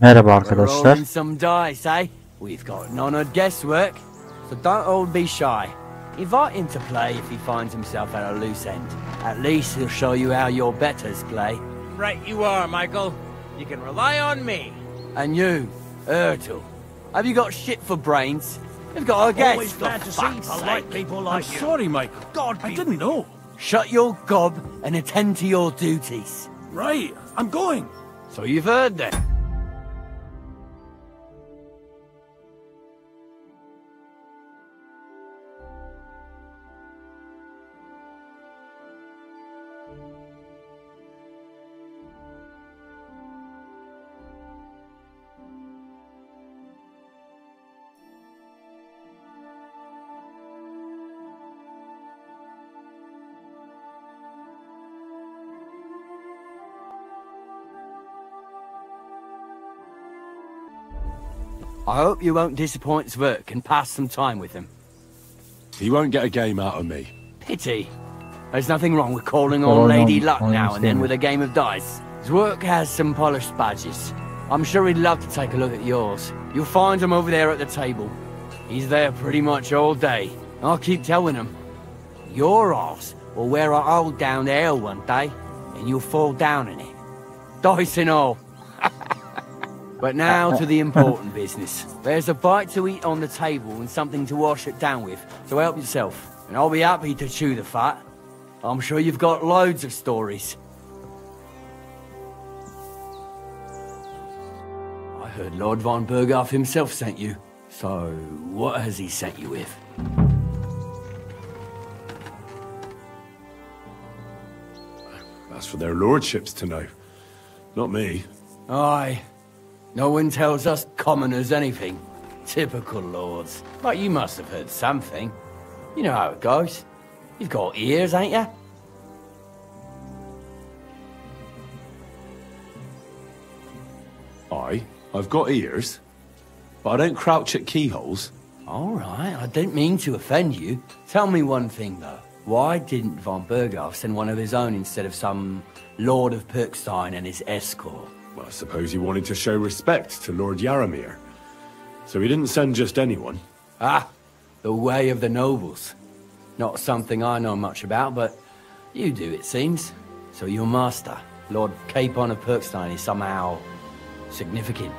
Merhaba We're arkadaşlar. rolling some dice, eh? We've got none of guesswork, so don't all be shy. Invite him to play if he finds himself at a loose end. At least he'll show you how your betters play. Right you are, Michael. You can rely on me. And you, Ertl, have you got shit for brains? You've got a guess, Always for glad to see fuck's polite sake. people like you. Sorry, Michael. God, I didn't know. Shut your gob and attend to your duties. Right, I'm going. So you've heard then. I hope you won't disappoint Zwerk and pass some time with him. He won't get a game out of me. Pity. There's nothing wrong with calling on Lady Luck on now and then Steam. with a game of dice. Zwerk has some polished badges. I'm sure he'd love to take a look at yours. You'll find him over there at the table. He's there pretty much all day. I'll keep telling him. Your arse will wear a hole down there one day, and you'll fall down in it. Dice and all. But now to the important business. There's a bite to eat on the table and something to wash it down with, so help yourself. And I'll be happy to chew the fat. I'm sure you've got loads of stories. I heard Lord von Berghoff himself sent you. So, what has he sent you with? That's for their lordships to know. Not me. Aye. No one tells us commoners anything. Typical lords. But you must have heard something. You know how it goes. You've got ears, ain't you? I've got ears, but I don't crouch at keyholes. All right, I didn't mean to offend you. Tell me one thing, though. Why didn't von Berghoff send one of his own instead of some Lord of Perkstein and his escort? Well, I suppose he wanted to show respect to Lord Yaramir. So he didn't send just anyone. Ah, the way of the nobles. Not something I know much about, but you do, it seems. So your master, Lord Capon of Perkstein, is somehow significant.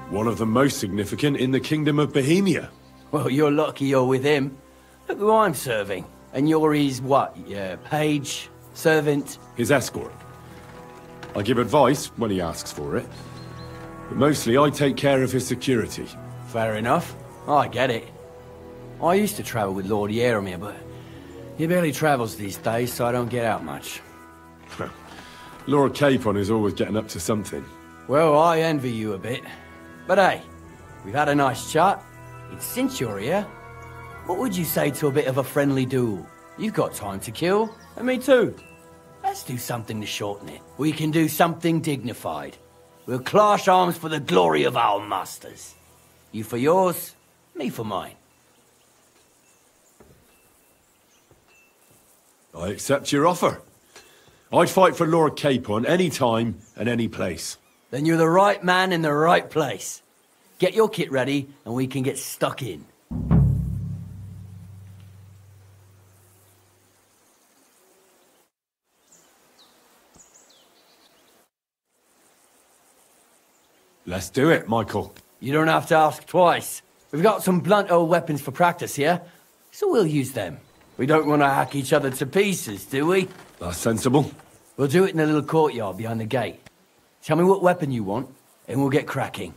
One of the most significant in the Kingdom of Bohemia. Well, you're lucky you're with him. Look who I'm serving. And you're his, what, page, servant? His escort. I give advice when he asks for it. But mostly I take care of his security. Fair enough. I get it. I used to travel with Lord Yaramir, but he barely travels these days, so I don't get out much. Lord Capon is always getting up to something. Well, I envy you a bit. But hey, we've had a nice chat. And since you're here, what would you say to a bit of a friendly duel? You've got time to kill, and me too. Let's do something to shorten it. We can do something dignified. We'll clash arms for the glory of our masters. You for yours, me for mine. I accept your offer. I'd fight for Lord Capon any time and any place. Then you're the right man in the right place. Get your kit ready, and we can get stuck in. Let's do it, Michael. You don't have to ask twice. We've got some blunt old weapons for practice here, so we'll use them. We don't want to hack each other to pieces, do we? That's sensible. We'll do it in the little courtyard behind the gate. Tell me what weapon you want, and we'll get cracking.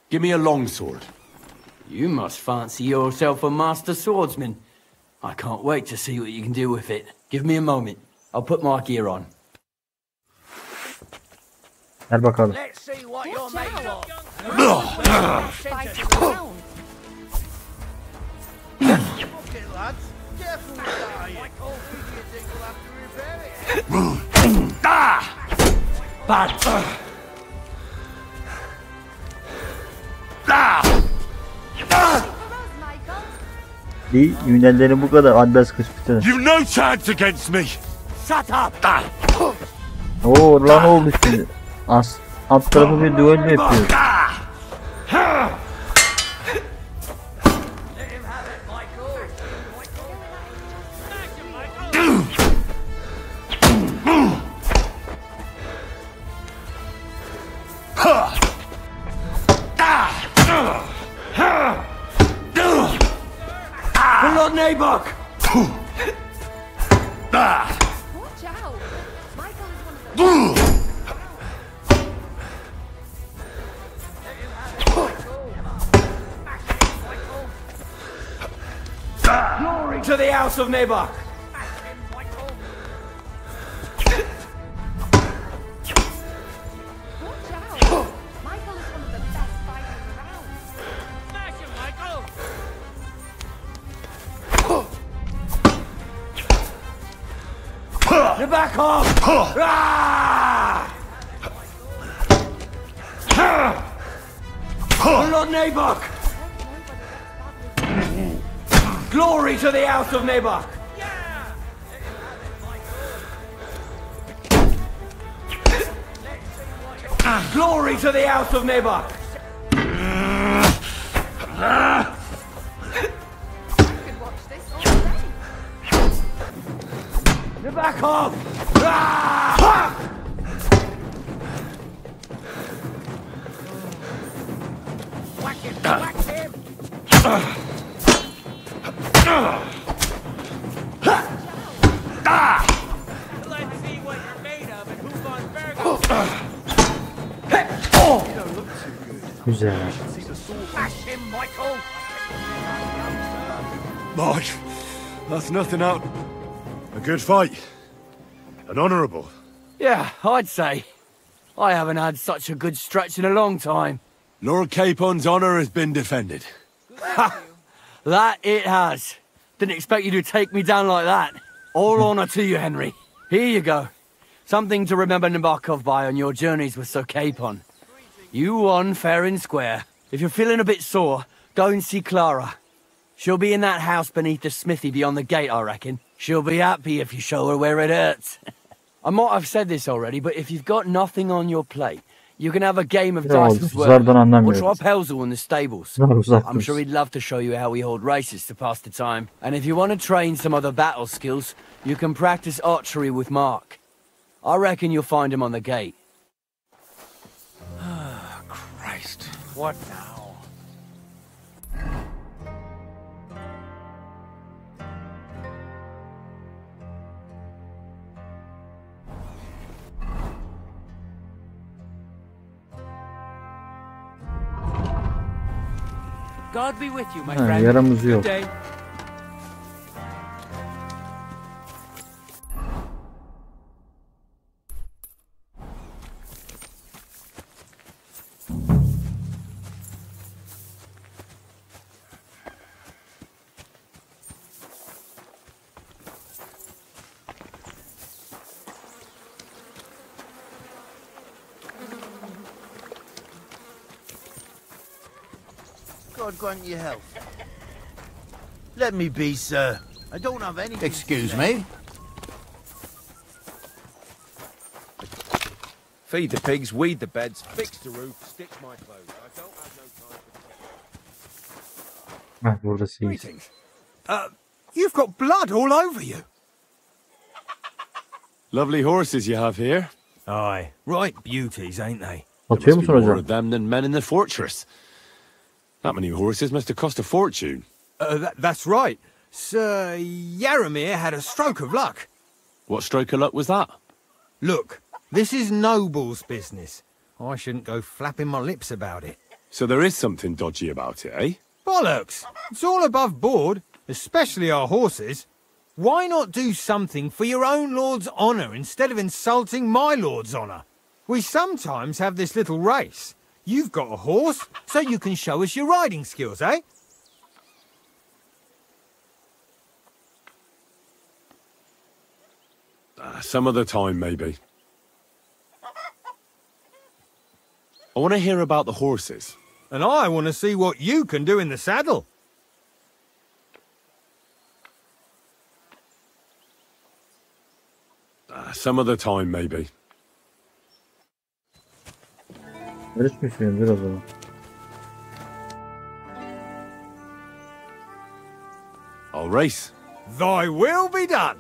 Give me a longsword. You must fancy yourself a master swordsman. I can't wait to see what you can do with it. Give me a moment. I'll put my gear on. Gel bakalım. Let's see what you're made of. Fucking lads, careful with that. Like all figures, will have to repair it. Bad. Bir yünelleri bu kadar adres kışkırtıyor. You've no chance against me. Shut up! Oo lan oldu şimdi. Alt tarafı bir düello yapıyor. Lord Nabok! Watch out! Michael is one of the Glory to the House of Nabok! Watch out! Michael is one of the best fighters around. Smash him, Michael! You're back off! Ah! Lord Nabok! Glory to the House of Nabok! Glory to the House of Nabok! Could watch this all day. You're back off! Ah! Whack him! Whack him! Let's see what you're made of and who's on burger. Güzel. Smash him, Michael! Mike, that's nothing out. A good fight. An honourable. Yeah, I'd say. I haven't had such a good stretch in a long time. Lord Capon's honour has been defended. That it has. Didn't expect you to take me down like that. All honour to you, Henry. Here you go. Something to remember Nabokov by on your journeys with Sir Capon. You won fair and square. If you're feeling a bit sore, go and see Clara. She'll be in that house beneath the smithy beyond the gate, I reckon. She'll be happy if you show her where it hurts. I might have said this already, but if you've got nothing on your plate, you can have a game of dice as well. Or try Pelzel in the stables. I'm sure he'd love to show you how we hold races to pass the time. And if you want to train some other battle skills, you can practice archery with Mark. I reckon you'll find him on the gate. Christ, what now? God be with you, my friend. Yaramız yok. Good day. God grant you health. Let me be, sir. I don't have any. Excuse me? Feed the pigs, weed the beds, fix the roof, stitch my clothes. I don't have no time for Heh, buradasıyız. Greetings. You've got blood all over you. Lovely horses you have here. Aye, right beauties, ain't they? Atıyor Must musun be more hocam? of them than men in the fortress. That many horses must have cost a fortune. That's right. Sir Yaramir had a stroke of luck. What stroke of luck was that? Look, this is noble's business. I shouldn't go flapping my lips about it. So there is something dodgy about it, eh? Bollocks! It's all above board, especially our horses. Why not do something for your own lord's honour instead of insulting my lord's honour? We sometimes have this little race. You've got a horse, so you can show us your riding skills, eh? Some other time, maybe. I want to hear about the horses. And I want to see what you can do in the saddle. Some other time, maybe. Görüşmüşsünüz biraz o zaman. I'll race. Thy will be done.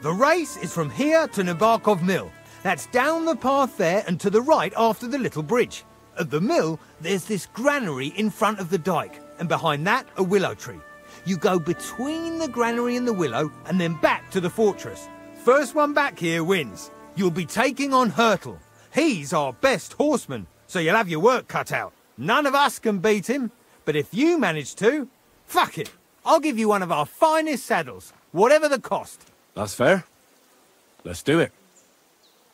The race is from here to Nabarkov Mill. That's down the path there and to the right after the little bridge. At the mill, there's this granary in front of the dike, and behind that, a willow tree. You go between the granary and the willow, and then back to the fortress. First one back here wins. You'll be taking on Hurtle. He's our best horseman, so you'll have your work cut out. None of us can beat him, but if you manage to, fuck it. I'll give you one of our finest saddles, whatever the cost. That's fair. Let's do it.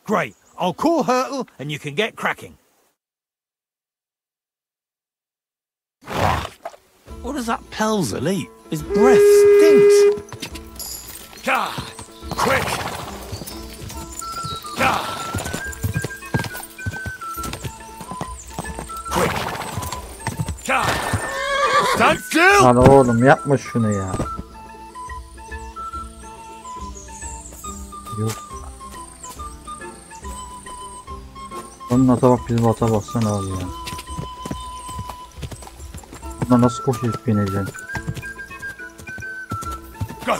Great. I'll call Hurtle, and you can get cracking. What does that Pelzer eat? His breath stinks. Gah! Quick! Gah! Quick! Gah! Stand still! Lan oğlum yapma şunu ya. Yok. Onun ata bak bizim ata baksana abi ya. Buna nasıl koşup bineceksin? Go!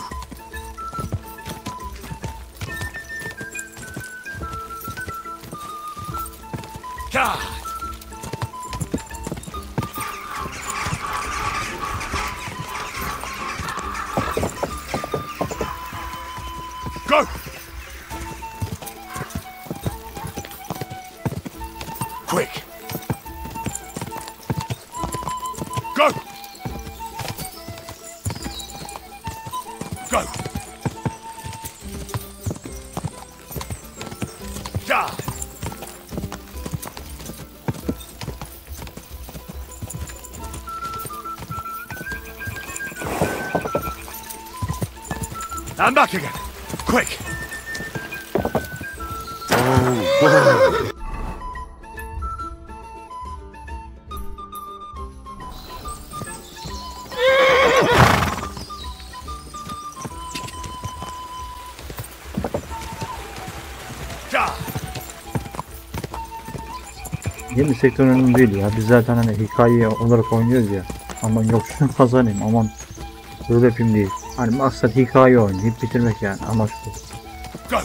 Gah! Go! Quick! Go! Go! Ja! I'm back again. Quick! Oh, Yeni sektör önemli değil ya. Biz zaten hani hikaye olarak oynuyoruz ya. Aman yok şunu kazanayım, aman böyle yapayım değil. Hani maksat hikaye oynayıp bitirmek yani, amaç bu. Go!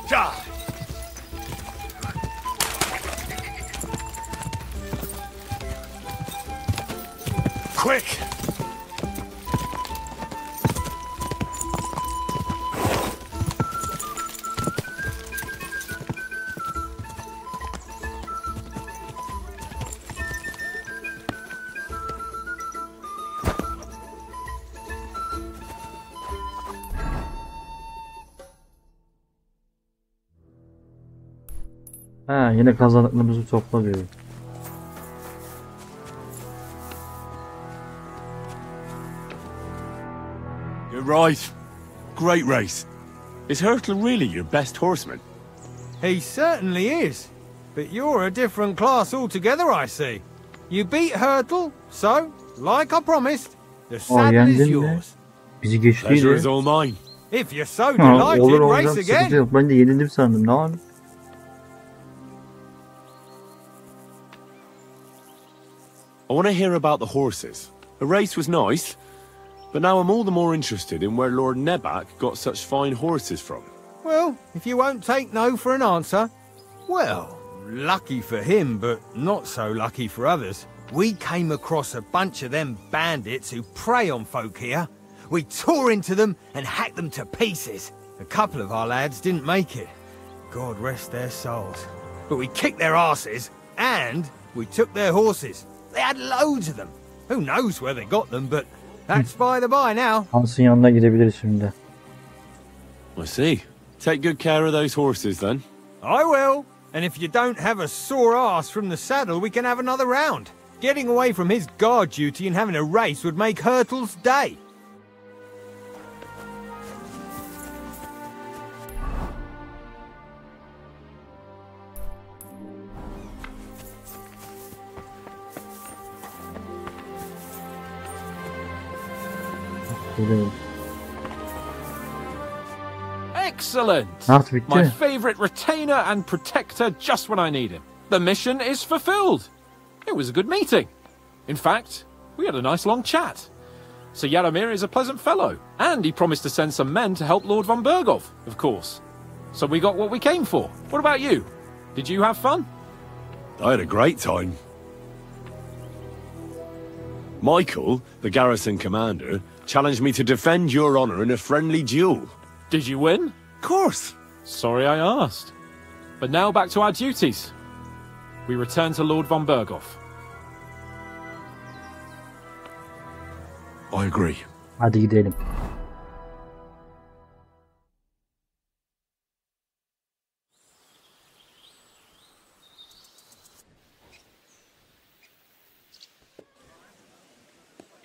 Ja! Quick! Ha, yine kazandıklarımızı topla diyor. You're right. Great race. Is Hurtle really your best horseman? He certainly is. But you're a different class altogether, I see. You beat Hurtle, so, like I promised, the saddle is yendin mi? yours. Bizi Pleasure is geçtiydi. all mine. If you're so Ha, delighted, olur race olacak, sıkıntı again. yok. Ben de yenildim sandım, ne var? I want to hear about the horses. The race was nice, but now I'm all the more interested in where Lord Nebak got such fine horses from. Well, if you won't take no for an answer, well, lucky for him, but not so lucky for others. We came across a bunch of them bandits who prey on folk here. We tore into them and hacked them to pieces. A couple of our lads didn't make it. God rest their souls. But we kicked their asses, and we took their horses. They had loads of them. Who knows where they got them, but that's by the by now. Hans'ın yanına gidebiliriz şimdi. I see. Take good care of those horses, then. I will. And if you don't have a sore ass from the saddle, we can have another round. Getting away from his guard duty and having a race would make Hurtle's day. Böyle Excellent! nasıl bitti? My favorite retainer and protector just when I need him. The mission is fulfilled. It was a good meeting. In fact, we had a nice long chat. Sir Yaromir is a pleasant fellow, and he promised to send some men to help Lord von Bergov, of course. So we got what we came for. What about you? Did you have fun? I had a great time. Michael, the garrison commander, challenged me to defend your honor in a friendly duel. Did you win? Of course. Sorry I asked. But now back to our duties. We return to Lord von Bergov. I agree. Hadi gidelim.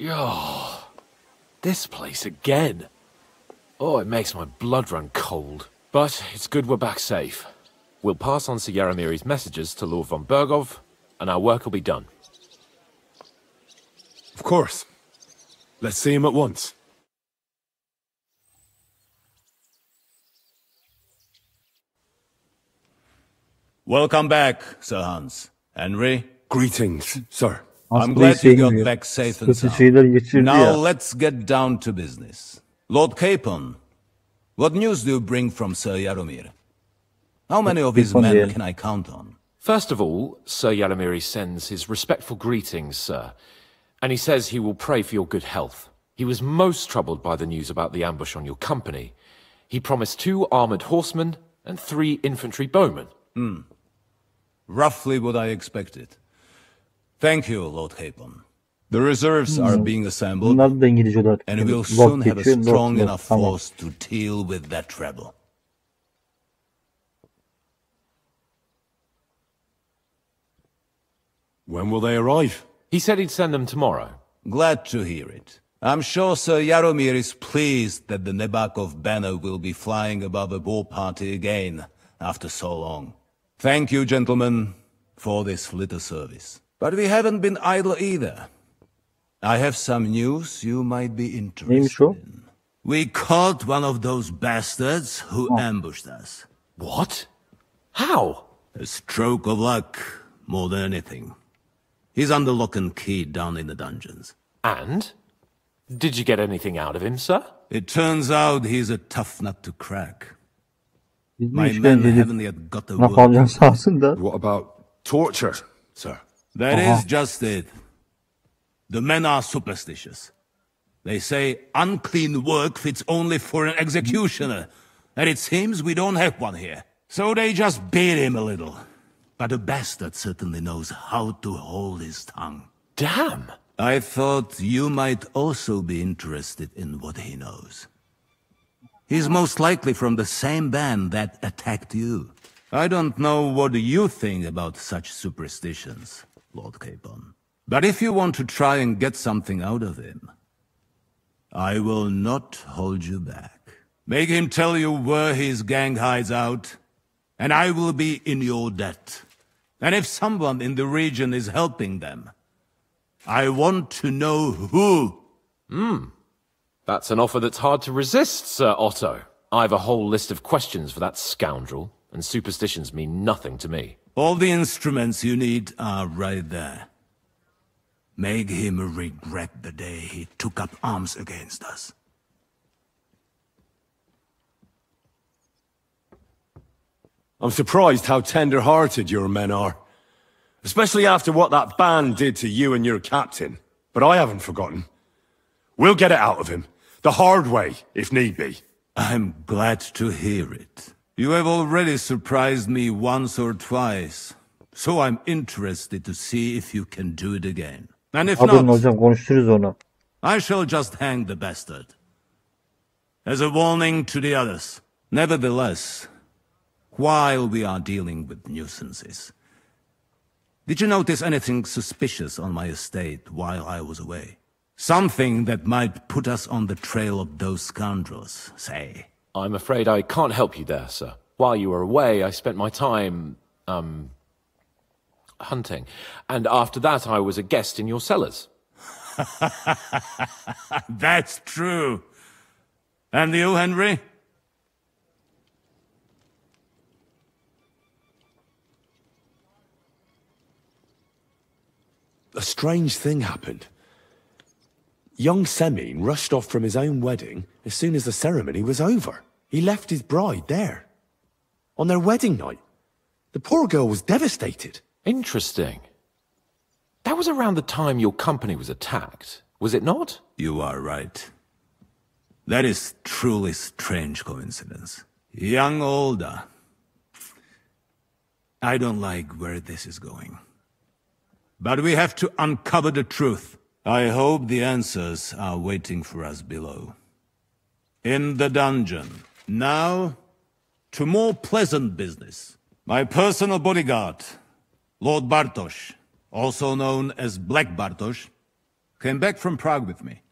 Oh, this place again. Oh, it makes my blood run cold. But it's good we're back safe. We'll pass on Sir Yaromir's messages to Lord von Bergov, and our work will be done. Of course. Let's see him at once. Welcome back, Sir Hans. Henry? Greetings, sir. I'm glad you got back safe and Kötü sound. şeyler geçirdi Now ya. let's get down to business. Lord Capon, what news do you bring from Sir Yaromir? How many of his men can I count on? First of all, Sir Yaromir sends his respectful greetings, sir. And he says he will pray for your good health. He was most troubled by the news about the ambush on your company. He promised 2 armored horsemen and 3 infantry bowmen. Roughly what I expected. Thank you, Lord Capon. The reserves are being assembled, Bunlar da İngilizce olarak. and we'll Lord soon have a geçiyor, strong Lord, enough tamam. force to deal with that rebel. When will they arrive? He said he'd send them tomorrow. Glad to hear it. I'm sure Sir Yaromir is pleased that the Nebakov banner will be flying above a war party again after so long. Thank you, gentlemen, for this little service. But we haven't been idle either. I have some news you might be interested Neymiş o? in. We caught one of those bastards who ambushed us. What? How? A stroke of luck, more than anything. He's under lock and key down in the dungeons. And? Did you get anything out of him, sir? It turns out he's a tough nut to crack. Biz bu My men işkenceli haven't yet got the Napalyon word. sahasın da. What about torture, sir? That is just it. The men are superstitious. They say unclean work fits only for an executioner, and it seems we don't have one here. So they just beat him a little. But the bastard certainly knows how to hold his tongue. Damn! I thought you might also be interested in what he knows. He's most likely from the same band that attacked you. I don't know what you think about such superstitions, Lord Capon. But if you want to try and get something out of him, I will not hold you back. Make him tell you where his gang hides out, and I will be in your debt. And if someone in the region is helping them, I want to know who. That's an offer that's hard to resist, Sir Otto. I have a whole list of questions for that scoundrel, and superstitions mean nothing to me. All the instruments you need are right there. Make him regret the day he took up arms against us. I'm surprised how tender-hearted your men are. Especially after what that band did to you and your captain. But I haven't forgotten. We'll get it out of him. The hard way, if need be. I'm glad to hear it. You have already surprised me once or twice, so I'm interested to see if you can do it again. And if Haberin not, hocam, konuşturuz onu. I shall just hang the bastard. As a warning to the others. Nevertheless, while we are dealing with nuisances, did you notice anything suspicious on my estate while I was away? Something that might put us on the trail of those scoundrels, say. I'm afraid I can't help you there, sir. While you were away, I spent my time, hunting. And after that, I was a guest in your cellars. That's true. And you, Henry? A strange thing happened. Young Semine rushed off from his own wedding as soon as the ceremony was over. He left his bride there. On their wedding night. The poor girl was devastated. Interesting. That was around the time your company was attacked, was it not? You are right. That is truly strange coincidence. Young Olda. I don't like where this is going. But we have to uncover the truth. I hope the answers are waiting for us below. In the dungeon. Now, to more pleasant business. My personal bodyguard, Lord Bartosz, also known as Black Bartosz, came back from Prague with me.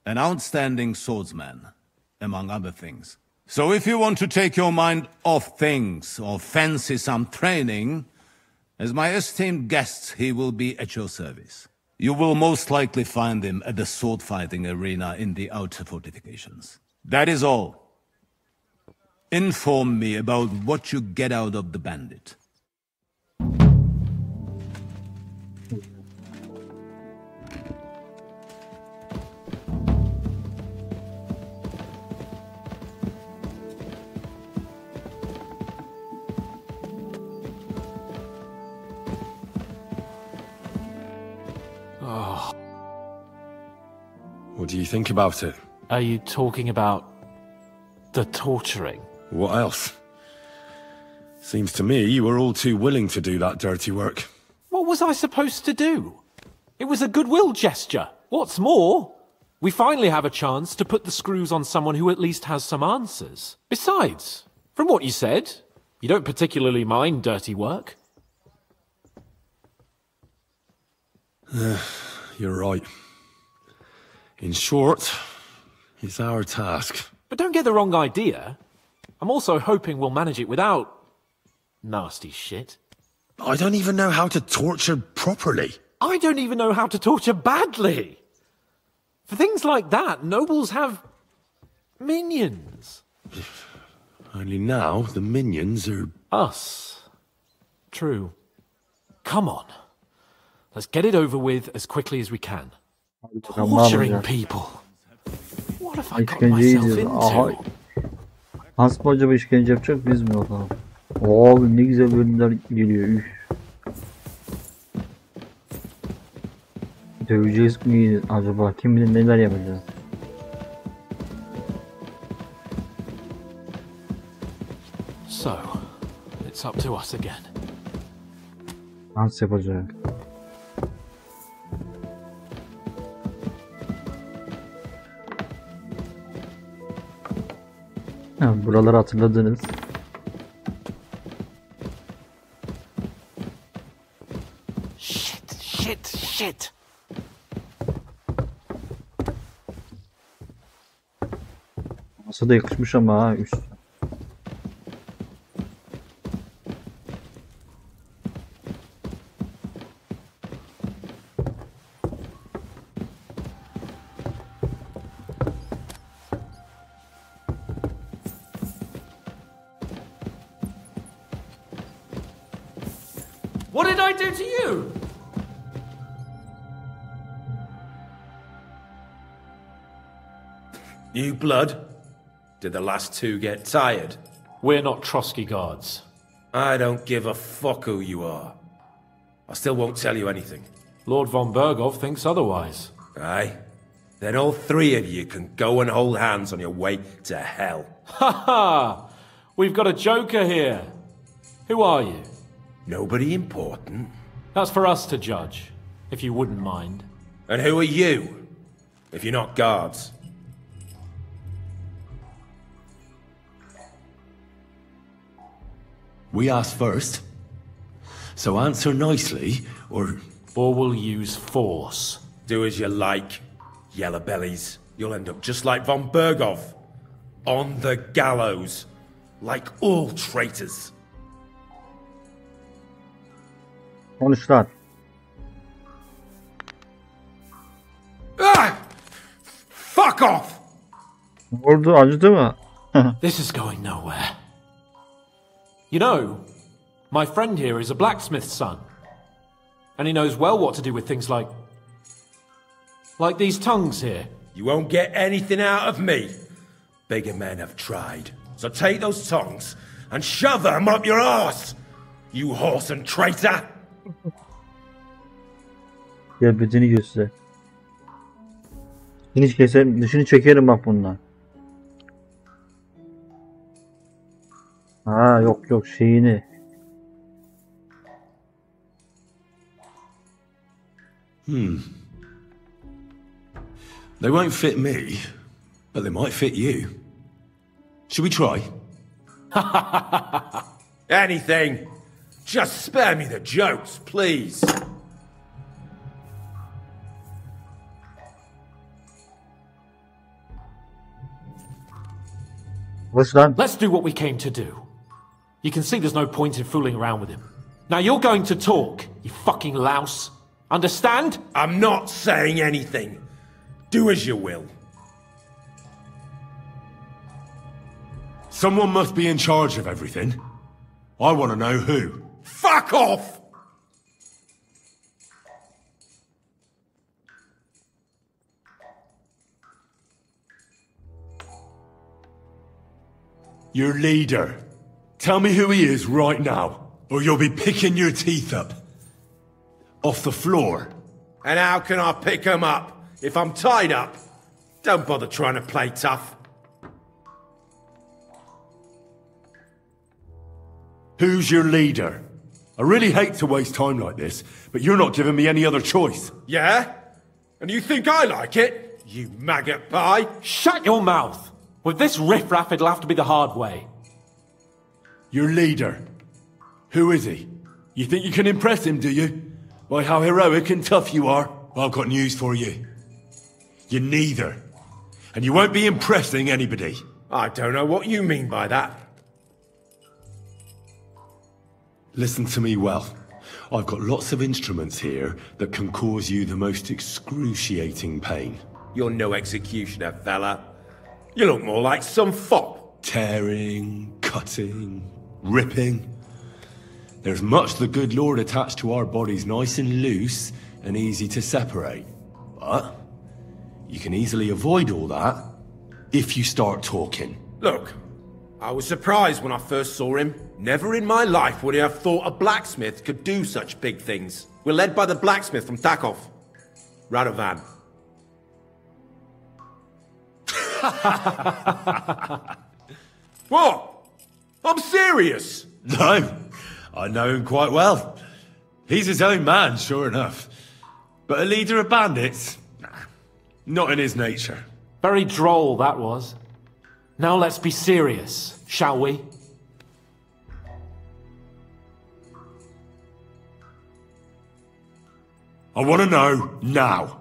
An outstanding swordsman, among other things. So if you want to take your mind off things or fancy some training, as my esteemed guest, he will be at your service. You will most likely find him at the sword-fighting arena in the outer fortifications. That is all. Inform me about what you get out of the bandit. What do you think about it? Are you talking about the torturing? What else? Seems to me you were all too willing to do that dirty work. What was I supposed to do? It was a goodwill gesture. What's more, we finally have a chance to put the screws on someone who at least has some answers. Besides, from what you said, you don't particularly mind dirty work. You're right. In short, it's our task. But don't get the wrong idea. I'm also hoping we'll manage it without nasty shit. I don't even know how to torture properly. I don't even know how to torture badly. For things like that, nobles have minions. Only now the minions are... Us. True. Come on. Let's get it over with as quickly as we can. Torturing people. What have I got İşkenceyi myself diyor. Aha. into? Nasıl mı acaba işkence yapacak biz mi bakalım? Abi ne güzel bölümler geliyor. Üf. Döveceğiz mi acaba? Kim bilir neler yapacağız? So, it's up to us again. Nasıl yapacak? Ha, buraları hatırladınız. Shit. Masa da yakışmış ama ha üst. What did I do to you? New blood? Did the last two get tired? We're not Trotsky guards. I don't give a fuck who you are. I still won't tell you anything. Lord von Bergov thinks otherwise. Aye? Then all three of you can go and hold hands on your way to hell. Ha ha! We've got a joker here. Who are you? Nobody important. That's for us to judge, if you wouldn't mind. And who are you? If you're not guards. We asked first. So answer nicely, or... Or we'll use force. Do as you like, yellow bellies. You'll end up just like von Bergov. On the gallows. Like all traitors. Konuşlar. Fuck off! Ne oldu? Acıdı mı? This is going nowhere. You know, my friend here is a blacksmith's son. And he knows well what to do with things like these tongues here. You won't get anything out of me. Bigger men have tried. So take those tongs and shove them up your arse, you horse and traitor! Gel bedeni göster. Dişini keserim, dişini çekerim bak bundan. Ha yok şeyini. They won't fit me, but they might fit you. Should we try? Anything. Just spare me the jokes, please. Hoş lan. Let's do what we came to do. You can see there's no point in fooling around with him. Now you're going to talk, you fucking louse. Understand? I'm not saying anything. Do as you will. Someone must be in charge of everything. I want to know who. Fuck off! Your leader. Tell me who he is right now, or you'll be picking your teeth up. Off the floor. And how can I pick 'em up if I'm tied up? Don't bother trying to play tough. Who's your leader? I really hate to waste time like this, but you're not giving me any other choice. Yeah? And you think I like it? You maggot pie? Shut your mouth! With this riffraff, it'll have to be the hard way. Your leader. Who is he? You think you can impress him, do you? By how heroic and tough you are? Well, I've got news for you. You're neither. And you won't be impressing anybody. I don't know what you mean by that. Listen to me well. I've got lots of instruments here that can cause you the most excruciating pain. You're no executioner, fella. You look more like some fop. Tearing, cutting, ripping. There's much the good Lord attached to our bodies, nice and loose and easy to separate. But you can easily avoid all that if you start talking. Look, I was surprised when I first saw him. Never in my life would I have thought a blacksmith could do such big things. We're led by the blacksmith from Takov. Radovan. What? I'm serious. No, I know him quite well. He's his own man, sure enough. But a leader of bandits? Nah, not in his nature. Very droll, that was. Now let's be serious, shall we? I want to know now.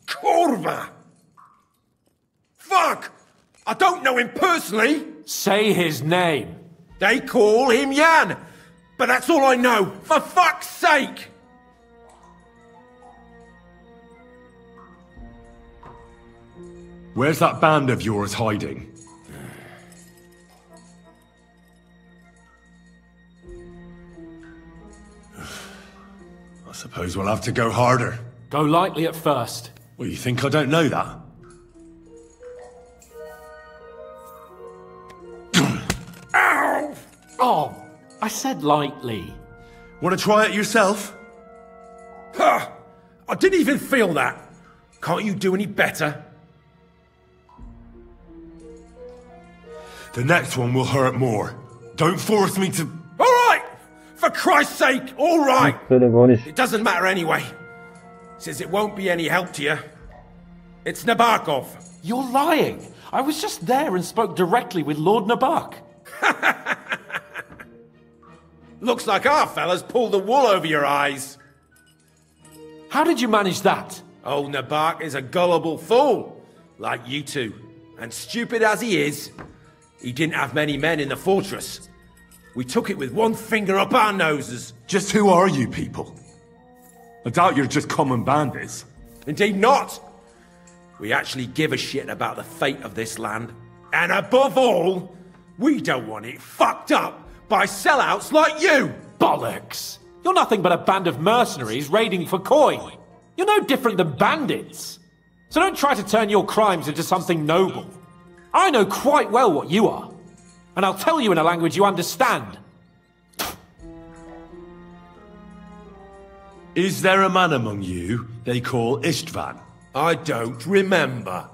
Kurva! Fuck! I don't know him personally. Say his name. They call him Jan. But that's all I know. For fuck's sake! Where's that band of yours hiding? I suppose we'll have to go harder. Go lightly at first. Well, you think I don't know that? Ow! Oh, I said lightly. Want to try it yourself? Huh! I didn't even feel that. Can't you do any better? The next one will hurt more. Don't force me to... All right! For Christ's sake, all right! Böyle konuş. It doesn't matter anyway. Says it won't be any help to you. It's Nabokov. You're lying. I was just there and spoke directly with Lord Nabok. Looks like our fella's pulled the wool over your eyes. How did you manage that? Old Nabok is a gullible fool, like you two. And stupid as he is, he didn't have many men in the fortress. We took it with one finger up our noses. Just who are you people? I doubt you're just common bandits. Indeed not. We actually give a shit about the fate of this land. And above all, we don't want it fucked up by sellouts like you! Bollocks! You're nothing but a band of mercenaries raiding for coin. You're no different than bandits. So don't try to turn your crimes into something noble. I know quite well what you are. And I'll tell you in a language you understand. Is there a man among you they call Istvan? I don't remember.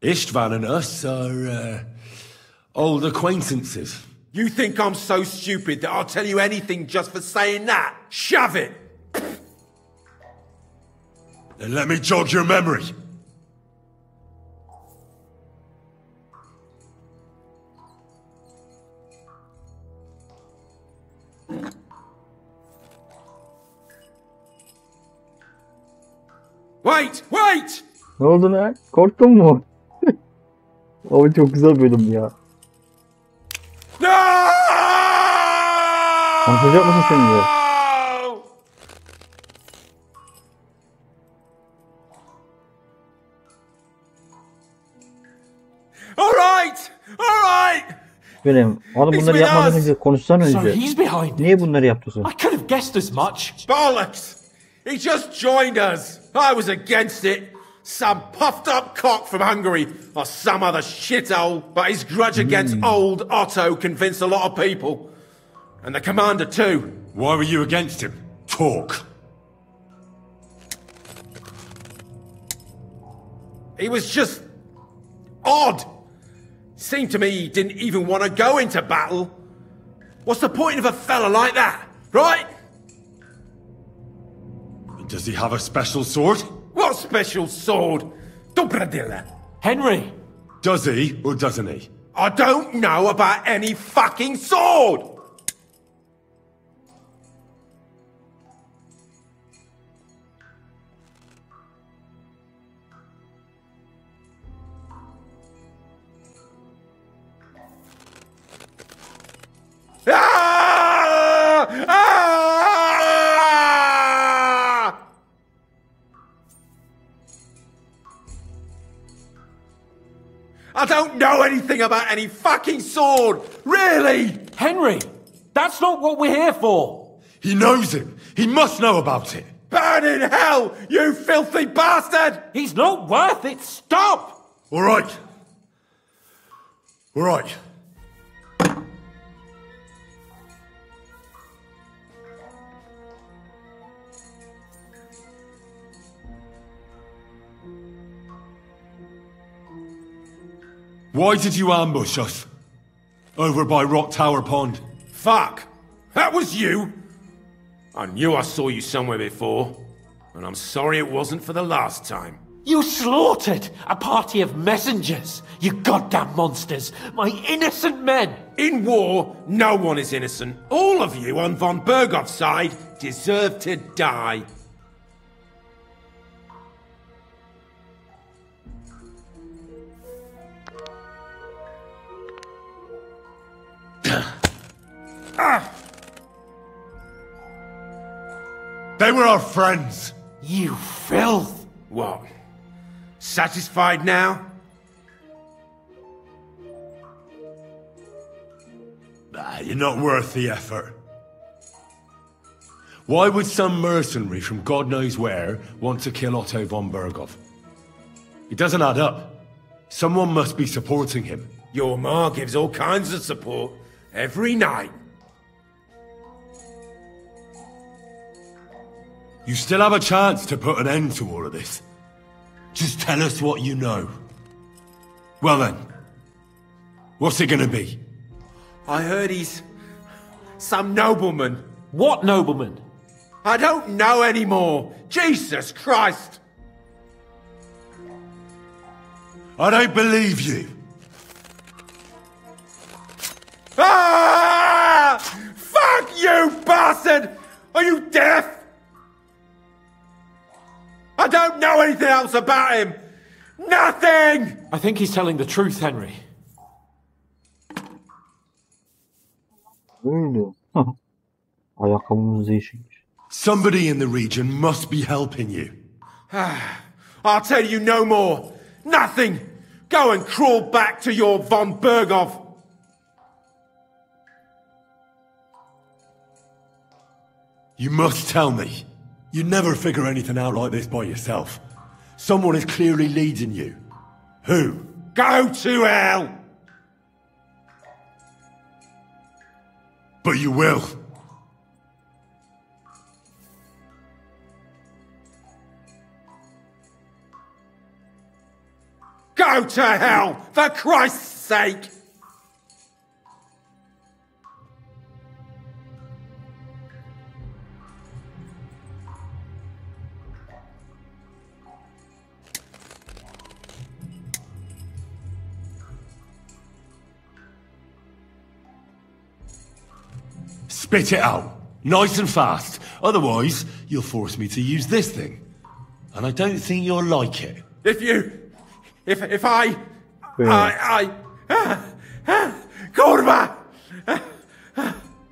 Istvan and us are, old acquaintances. You think I'm so stupid that I'll tell you anything just for saying that? Shove it! Then let me jog your memory. Wait! Wait! Ne oldu lan? Korktun mu? Abi çok güzel bölüm ya. No! Konuşacak mısın sen de? All right! All right! Benim. Oğlum bunları yapmadan önce konuşsan So önce. he's behind it. Niye bunları yaptın? I could have guessed as much. Bollocks! He just joined us. I was against it. Some puffed up cock from Hungary or some other shithole, but his grudge against old Otto convinced a lot of people. And the commander too. Why were you against him? Talk. He was just odd. Seemed to me he didn't even want to go into battle. What's the point of a fella like that, right? Does he have a special sword? What special sword? Dobradilla. Henry! Does he, or doesn't he? I don't know about any fucking sword! Ah! Ah! I don't know anything about any fucking sword! Really! Henry! That's not what we're here for! He knows him. He must know about it. Burn in hell, you filthy bastard! He's not worth it! Stop! All right. All right. Why did you ambush us? Over by Rock Tower Pond. Fuck! That was you! I knew I saw you somewhere before, and I'm sorry it wasn't for the last time. You slaughtered a party of messengers! You goddamn monsters! My innocent men! In war, no one is innocent. All of you on von Bergov's side deserve to die. They were our friends. You filth! What? Satisfied now? You're not worth the effort. Why would some mercenary from God knows where want to kill Otto von Berghoff? It doesn't add up. Someone must be supporting him. Your ma gives all kinds of support every night. You still have a chance to put an end to all of this. Just tell us what you know. Well then, what's it gonna be? I heard he's some nobleman. What nobleman? I don't know anymore. Jesus Christ! I don't believe you. Ah! Fuck you, bastard! Are you deaf? I don't know anything else about him! Nothing! I think he's telling the truth, Henry. Öyle. Ayakkabımız değişikmiş. Somebody in the region must be helping you. I'll tell you no more. Nothing. Go and crawl back to your von Bergov. You must tell me. You never figure anything out like this by yourself. Someone is clearly leading you. Who? Go to hell! But you will. Go to hell, for Christ's sake! Spit it out. Nice and fast. Otherwise, you'll force me to use this thing. And I don't think you'll like it. If I Kurva!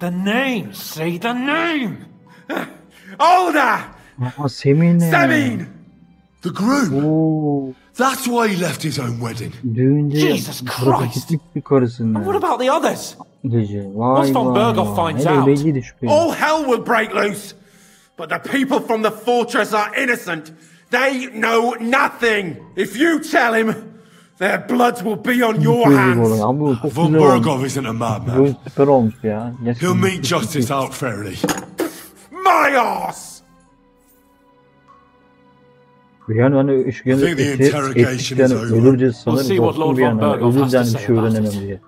The name, say the name! Older! Semine. Semin! The groom. Oo, That's why he left his own wedding. düğünde Jesus bırakıp Christ. gitmiş bir karısını. And what about the others? Gece. Vay Once von vay Bergov vay. finds Hele out. belliydi şüpheli. All hell will break loose! But the people from the fortress are innocent. They know nothing. If you tell him, their blood will be on your Böyle bir hands. olay. Abi bu çok Von güzel olmuş. Bergov isn't a madman. Böyle süper olmuş ya. He'll meet justice out fairly. My arse! Yani hani üçgeni I think the interrogation ettikten is over. ölürce We'll see sanırım what korktum Lord bir von yana. Bergov has to Ölürden bir say şey about öğrenemem it. diye.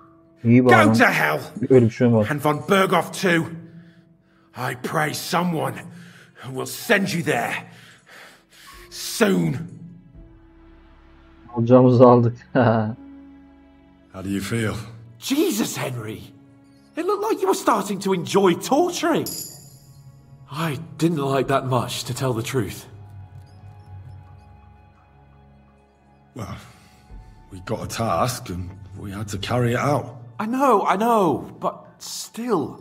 İyi Go bağlan. to hell! Öyle bir şey var. And von Bergov too. I pray someone will send you there. Soon. Alacağımızı aldık. How do you feel? Jesus, Henry! It looked like you were starting to enjoy torturing. I didn't like that much, to tell the truth. Well, we got a task and we had to carry it out. I know, but still.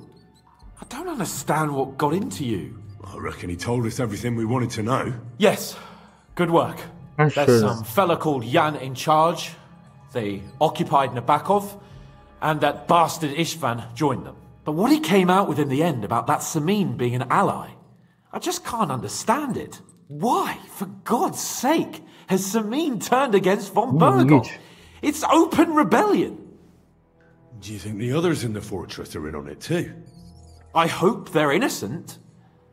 I don't understand what got into you. I reckon he told us everything we wanted to know. Yes, good work. That's There's true. some fella called Jan in charge. They occupied Nabakov, and that bastard Ishvan joined them. But what he came out with in the end about that Samin being an ally, I just can't understand it. Why, for God's sake, has Samin turned against von Bergov? It's open rebellion. Do you think the others in the fortress are in on it too? I hope they're innocent.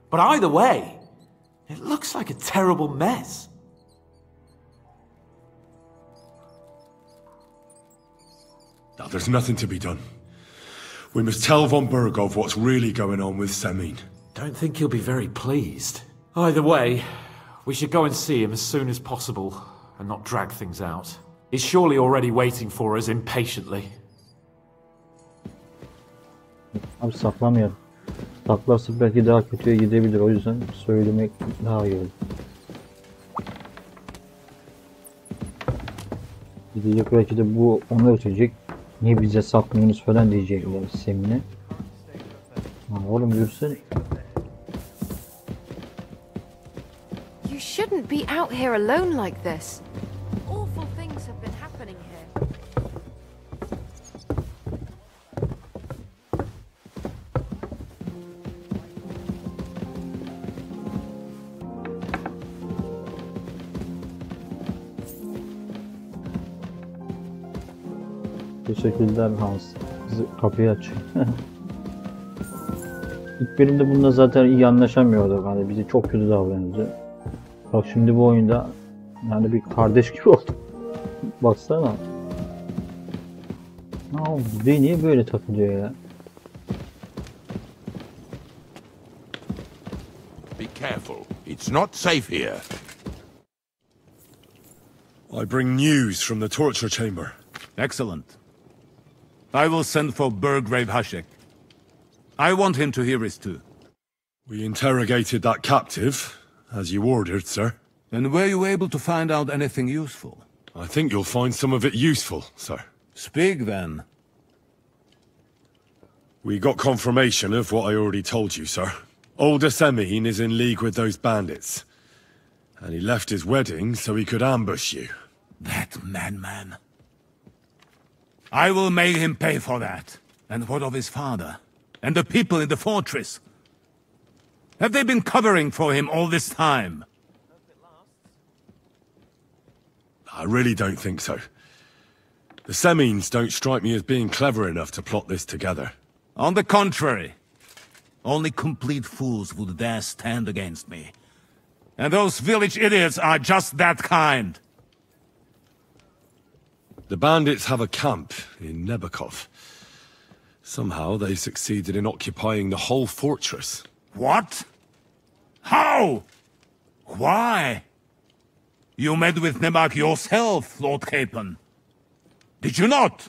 But either way, it looks like a terrible mess. Now, there's nothing to be done. We must tell von Bergov what's really going on with Samin. Don't think he'll be very pleased. Either way, we should go and see him as soon as possible and not drag things out. He's surely already waiting for us impatiently. Abi saklamayalım. Saklarsak belki daha kötüye gidebilir. O yüzden söylemek daha iyi olur. Gidecek belki de bu onu ötecek. Niye bize saklıyorsunuz falan diyecekler Semin'e. Oğlum yürüsene. You shouldn't be out here alone like this. Awful things have been happening here. Teşekkürler Hans. Bizi kapıyı aç. İlk bölümde bununla zaten iyi anlaşamıyorduk. Hani bize çok kötü davranıyordu. Bak şimdi bu oyunda yani bir kardeş gibi oldu. Baksana. Bu niye böyle takılıyor ya? Be careful. It's not safe here. I bring news from the torture chamber. Excellent. I will send for Burgrave Hashek. I want him to hear it too. We interrogated that captive, as you ordered, sir. And were you able to find out anything useful? I think you'll find some of it useful, sir. Speak then. We got confirmation of what I already told you, sir. Older Semin is in league with those bandits. And he left his wedding so he could ambush you. That madman. I will make him pay for that. And what of his father? And the people in the fortress? Have they been covering for him all this time? I really don't think so. The Semins don't strike me as being clever enough to plot this together. On the contrary. Only complete fools would dare stand against me. And those village idiots are just that kind. The bandits have a camp in Nebakov. Somehow they succeeded in occupying the whole fortress. What? How? Why? You met with Nebak yourself, Lord Capon. Did you not?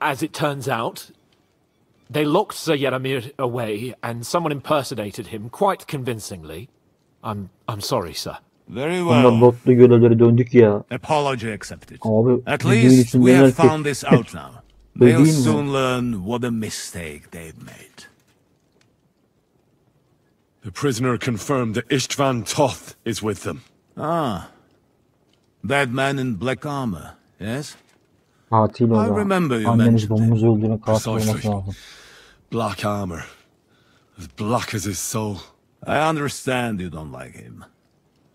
As it turns out, they locked Sir Yaramir away, and someone impersonated him quite convincingly. I'm sorry, sir. Very Bunlar well. lotlu görevlere döndük ya. Apology accepted. Abi, At dediğin least için we have neler ki- found this out now. They'll Dediğin mi? soon learn what a mistake they've made. The prisoner confirmed that Istvan Toth is with them. Ah. That man in black armor, yes? Katil o I da. remember you Anneniz mentioned babamız öldüğüne katil olması Precisely. lazım. Black armor. As black as his soul. I understand you don't like him.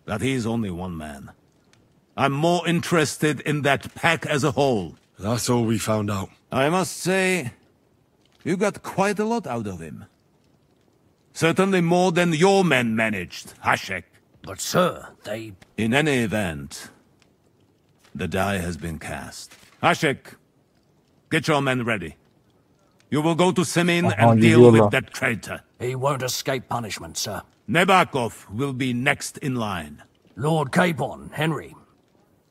That he's only one man. I'm more interested in that pack as a whole. That's all we found out. I must say, you got quite a lot out of him. Certainly more than your men managed, Hashek. But sir, they... In any event, the die has been cast. Hashek, get your men ready. You will go to Semin and deal gidiyorlar. with that traitor. He won't escape punishment, sir. Nebakov will be next in line. Lord Capon, Henry.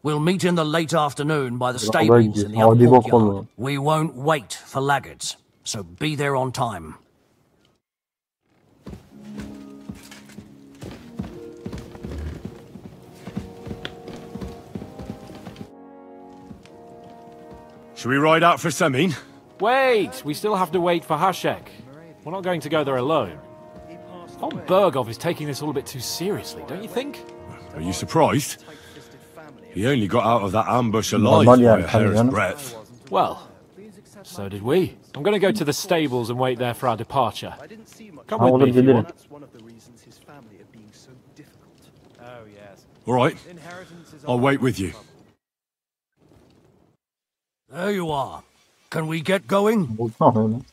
We'll meet in the late afternoon by the Haber stables in the gidiyor. Hadi upper bakalım. courtyard. We won't wait for laggards, so be there on time. Should we ride out for Semin? Wait! We still have to wait for Hashek. We're not going to go there alone. Von Bergov is taking this all a bit too seriously, don't you think? Are you surprised? He only got out of that ambush alive Normal by yani, a tabii hair's canım. breadth. Well, so did we. I'm going to go to the stables and wait there for our departure. Come Ha, with olur me if you gelirim. want. All right. I'll wait with you. There you are. Can we get going? Bulsana öyle. I'm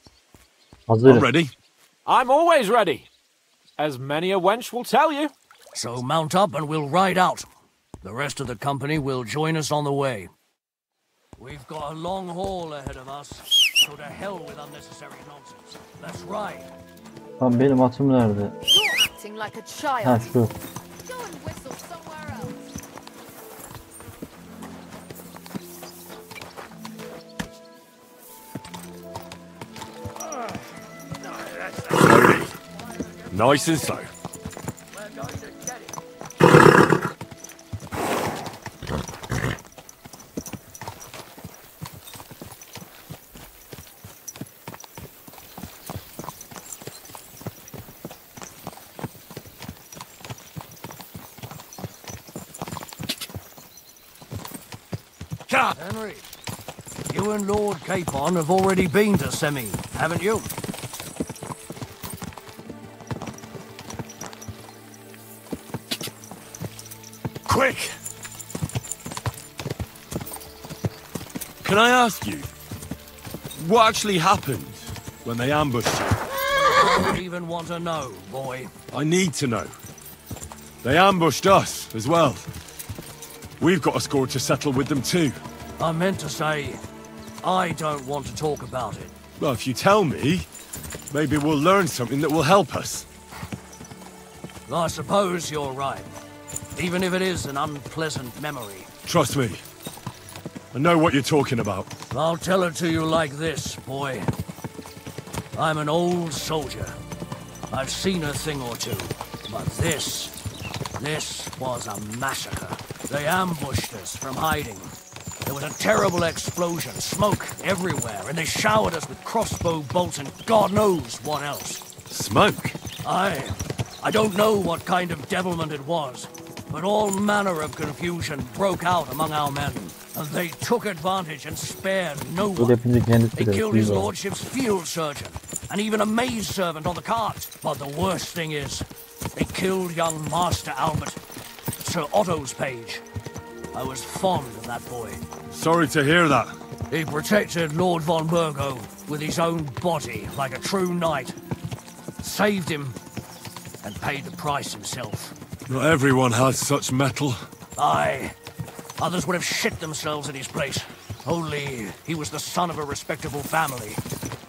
Hazırım. ready. I'm always ready. As many a wench will tell you. So mount up and we'll ride out. The rest of the company will join us on the way. We've got a long haul ahead of us, so to hell with unnecessary nonsense. Let's ride. Lan benim atım nerede? You're acting like a child. Ha şu. Go and whistle somewhere else. Slowly. Nice and slow. Henry, you and Lord Capon have already been to Semi, haven't you? Quick! Can I ask you, what actually happened when they ambushed you? I don't even want to know, boy. I need to know. They ambushed us as well. We've got a score to settle with them too. I meant to say, I don't want to talk about it. Well, if you tell me, maybe we'll learn something that will help us. I suppose you're right. Even if it is an unpleasant memory. Trust me. I know what you're talking about. I'll tell it to you like this, boy. I'm an old soldier. I've seen a thing or two. But this was a massacre. They ambushed us from hiding. There was a terrible explosion, smoke everywhere, and they showered us with crossbow bolts and God knows what else. Smoke? I don't know what kind of devilment it was, but all manner of confusion broke out among our men, and they took advantage and spared no one. They killed his lordship's field surgeon, and even a maid servant on the cart. But the worst thing is, they killed young Master Albert, Sir Otto's page. I was fond of that boy. Sorry to hear that. He protected Lord von Burgo with his own body like a true knight. Saved him, and paid the price himself. Not everyone has such metal. Aye. Others would have shit themselves in his place. Only he was the son of a respectable family.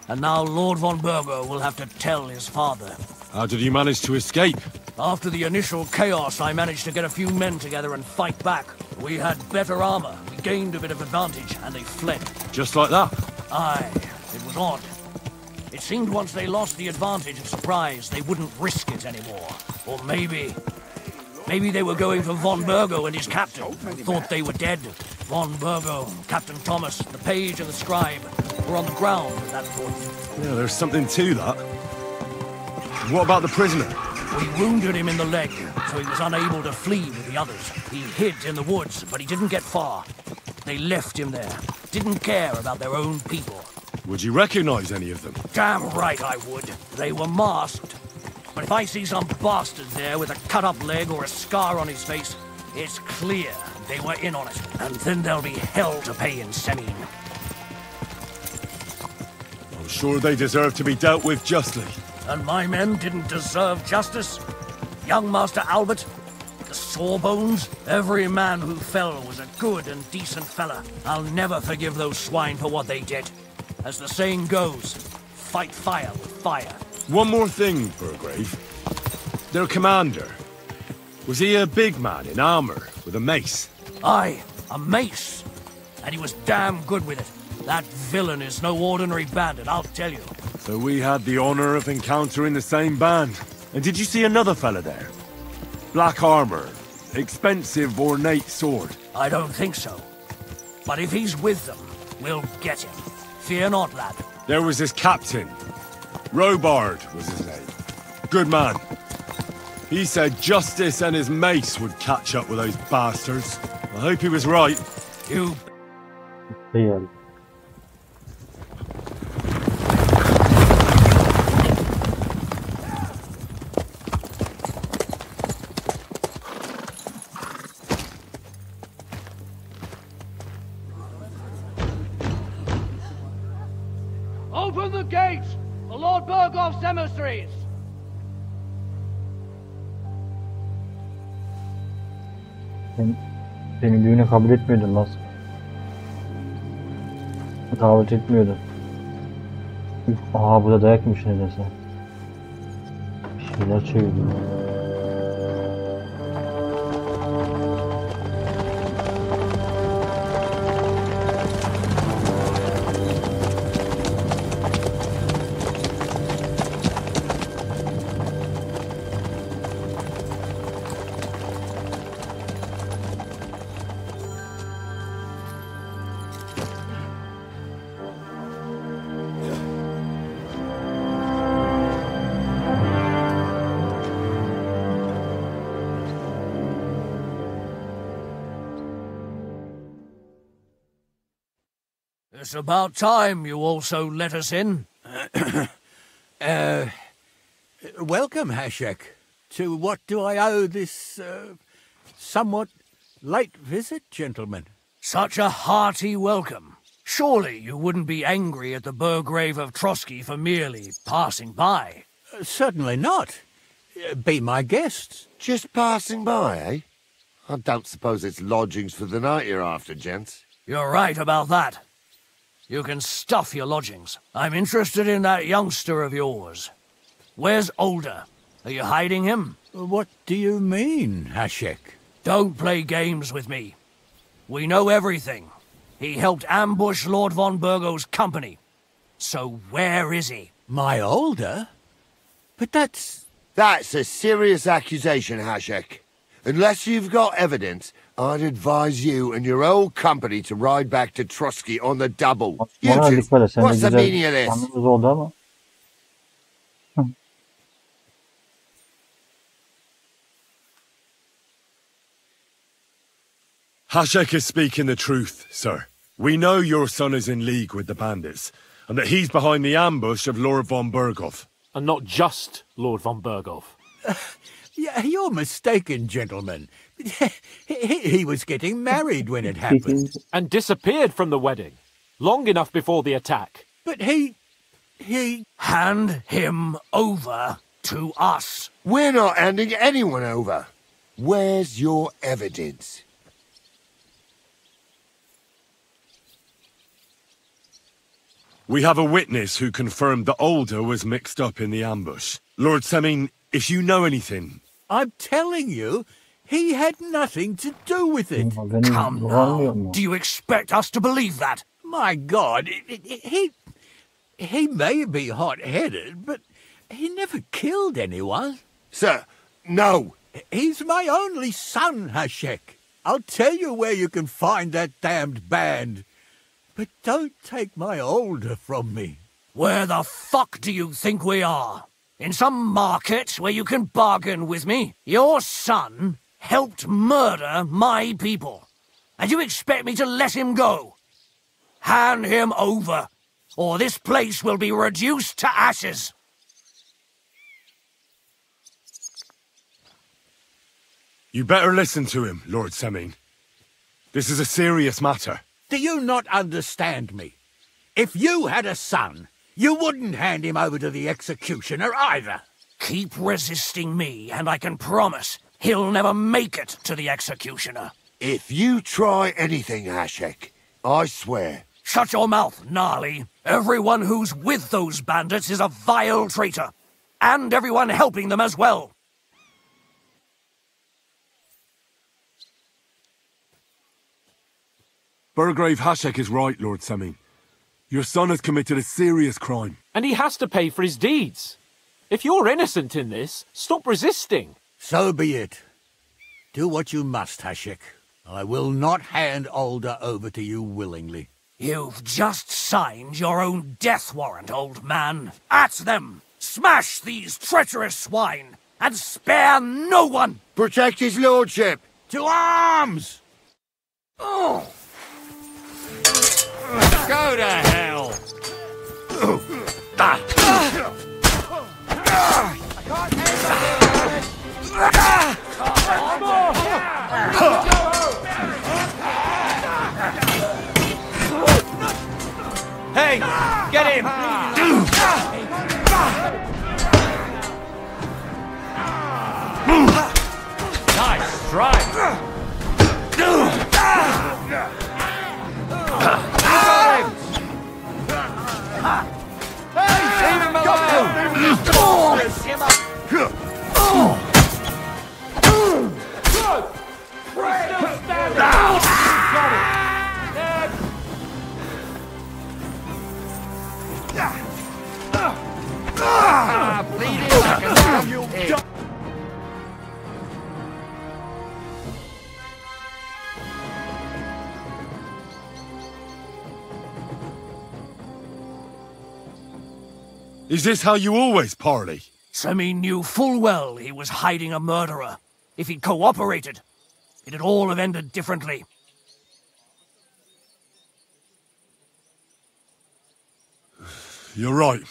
And now Lord von Burgo will have to tell his father. How did you manage to escape? After the initial chaos, I managed to get a few men together and fight back. We had better armor, we gained a bit of advantage, and they fled. Just like that? Aye. It was odd. It seemed once they lost the advantage of surprise, they wouldn't risk it anymore. Or maybe they were going for von Burgo and his captain, and thought they were dead. Von Burgo, Captain Thomas, the page and the scribe were on the ground at that point. Yeah, there's something to that. What about the prisoner? We wounded him in the leg, so he was unable to flee with the others. He hid in the woods, but he didn't get far. They left him there, didn't care about their own people. Would you recognize any of them? Damn right I would. They were masked. But if I see some bastard there with a cut-up leg or a scar on his face, it's clear they were in on it. And then there'll be hell to pay in Semine. I'm sure they deserve to be dealt with justly. And my men didn't deserve justice? Young Master Albert? The Sawbones? Every man who fell was a good and decent fella. I'll never forgive those swine for what they did. As the saying goes, fight fire with fire. One more thing, Burgrave. Their commander. Was he a big man in armor with a mace? Aye, a mace. And he was damn good with it. That villain is no ordinary bandit, I'll tell you. So we had the honor of encountering the same band. And did you see another fella there? Black armor, expensive ornate sword. I don't think so. But if he's with them, we'll get him. Fear not, lad. There was his captain. Robard was his name. Good man. He said justice and his mace would catch up with those bastards. I hope he was right. You... Yeah. Open the gates for Lord Burgoff's emissaries! Beni düğüne kabul etmiyordun lan. Davet etmiyordun. Aha bu da dayakmış nedense. Bir şeyler çeviriyor. It's about time you also let us in. Welcome, Hashek. To what do I owe this, somewhat late visit, gentlemen? Such a hearty welcome. Surely you wouldn't be angry at the Burgrave of Trotsky for merely passing by? Certainly not. Be my guests. Just passing by, eh? I don't suppose it's lodgings for the night you're after, gents. You're right about that. You can stuff your lodgings. I'm interested in that youngster of yours. Where's Older? Are you hiding him? What do you mean, Hashek? Don't play games with me. We know everything. He helped ambush Lord von Burgo's company. So where is he? My Older? But That's a serious accusation, Hashek. Unless you've got evidence, I'd advise you and your whole company to ride back to Trotsky on the double. You Bana two, dikkat et. Sen de what's the meaning of güzel this? anımız oldu ama. Hashek is speaking the truth, sir. We know your son is in league with the bandits, and that he's behind the ambush of Lord von Berghoff. And not just Lord von Berghoff. You're mistaken, gentlemen. He was getting married when it happened. And disappeared from the wedding, long enough before the attack. But he... Hand him over to us. We're not handing anyone over. Where's your evidence? We have a witness who confirmed that Older was mixed up in the ambush. Lord Semin, if you know anything... I'm telling you, he had nothing to do with it. Come now. Do you expect us to believe that? My God, he may be hot-headed, but he never killed anyone. Sir, no. He's my only son, Hashek. I'll tell you where you can find that damned band. But don't take my Older from me. Where the fuck do you think we are? In some market where you can bargain with me? Your son helped murder my people. And you expect me to let him go? Hand him over, or this place will be reduced to ashes. You better listen to him, Lord Semin. This is a serious matter. Do you not understand me? If you had a son, you wouldn't hand him over to the executioner either. Keep resisting me, and I can promise he'll never make it to the executioner. If you try anything, Hashek, I swear. Shut your mouth, Gnarly. Everyone who's with those bandits is a vile traitor. And everyone helping them as well. Burgrave Hashek is right, Lord Semin. Your son has committed a serious crime. And he has to pay for his deeds. If you're innocent in this, stop resisting. So be it. Do what you must, Hashek. I will not hand Older over to you willingly. You've just signed your own death warrant, old man. At them! Smash these treacherous swine, and spare no one! Protect his lordship! To arms! Oh! Go to hell! Hey, get him! Nice strike! Leave him alone! Lift him up! Bleeding like a dumb. Is this how you always parley? Semin knew full well he was hiding a murderer. If he'd cooperated, it'd all have ended differently. You're right.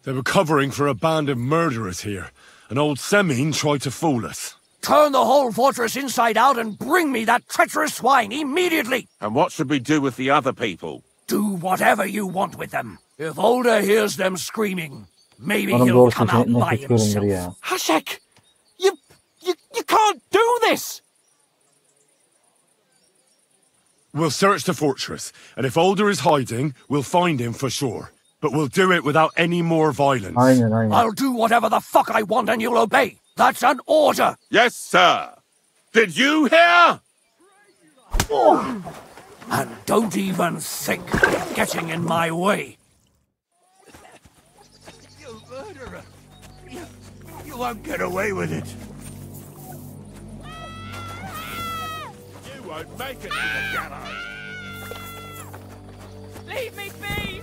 They were covering for a band of murderers here, and old Semin tried to fool us. Turn the whole fortress inside out and bring me that treacherous swine immediately! And what should we do with the other people? Do whatever you want with them. If Older hears them screaming, maybe Bana he'll doğru come out by seçenekler ya. himself. Hashek! You can't do this! We'll search the fortress, and if Older is hiding, we'll find him for sure. But we'll do it without any more violence. Aynen. I'll do whatever the fuck I want and you'll obey. That's an order! Yes, sir. Did you hear? And don't even think of getting in my way. You murderer! You won't get away with it. won't make it to the gallows. Leave me be!